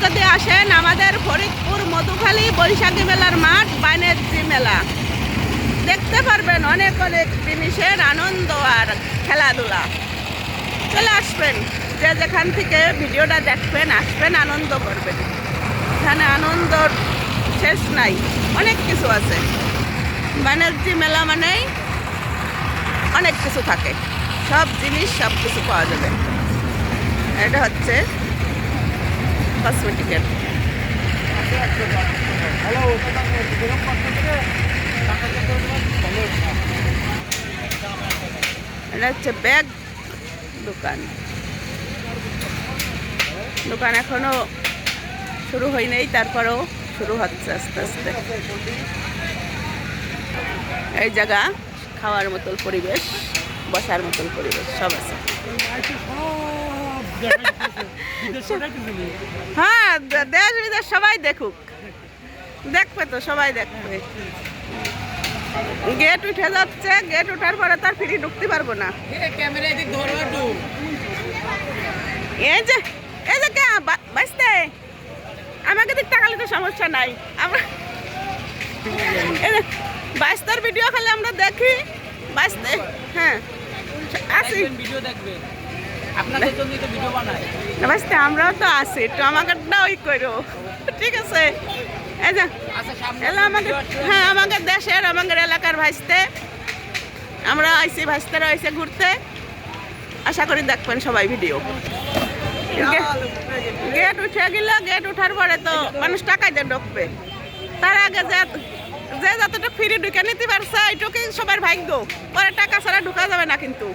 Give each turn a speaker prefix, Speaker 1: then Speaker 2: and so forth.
Speaker 1: যদি আসেন আমাদের ফরিদপুর মধুখালী বৈশাখী মেলার মাঠ বাণিজ্যিক মেলা দেখতে পারবেন অনেক অনেক জিনিসের আনন্দ আর খেলাধুলা। চলে আসবেন, যে যেখান থেকে ভিডিওটা দেখবেন আসবেন, আনন্দ করবেন। এখানে আনন্দর শেষ নাই, অনেক কিছু আছে। বাণিজ্যিক মেলা মানেই অনেক কিছু থাকে, সব জিনিস সব কিছু পাওয়া যাবে। এটা হচ্ছে কসমেটিকের। এটা হচ্ছে ব্যাগ দোকান। দোকান এখনো শুরু হয় নাই, তারপরেও শুরু হচ্ছে আস্তে আস্তে। এই জায়গা খাওয়ার মতন পরিবেশ, বসার মতন পরিবেশ সব আছে। হ্যাঁ, দেশ বিদেশ সবাই দেখুক, দেখবে তো, সবাই দেখবে। গেট উঠে যাচ্ছে, গেট উঠার পরে তার ফিরে ঢুকতে পারবো না। এই যে কে বাঁচতে আমাকে দিক টাকালে তো সমস্যা নাই। আমরা বাঁচতার ভিডিও খালি আমরা দেখি, বাঁচতে। হ্যাঁ আসি,
Speaker 2: ভিডিও দেখবে আপনাদের জন্য তো ভিডিও বানাই।
Speaker 1: বাঁচতে আমরাও তো আসি, একটু আমাকেটা ওই করো, ঠিক আছে? এই যে এলা আমাদের, হ্যাঁ আমাদের দেশের, আমাদের এলাকার ভাইস্তে আমরা আইসি, ভাইস্তেরা আইসে ঘুরতে। আশা করি দেখবেন সবাই ভিডিও। গেট উঠে গেল, গেট উঠার পরে তো মানুষ টাকাই দিয়ে ঢুকবে। তার আগে যে যতটুকু ফ্রি ঢুকে নিতে পারছে এইটুকুই সবার ভাগ্য, পরে টাকা ছাড়া ঢুকা যাবে না কিন্তু।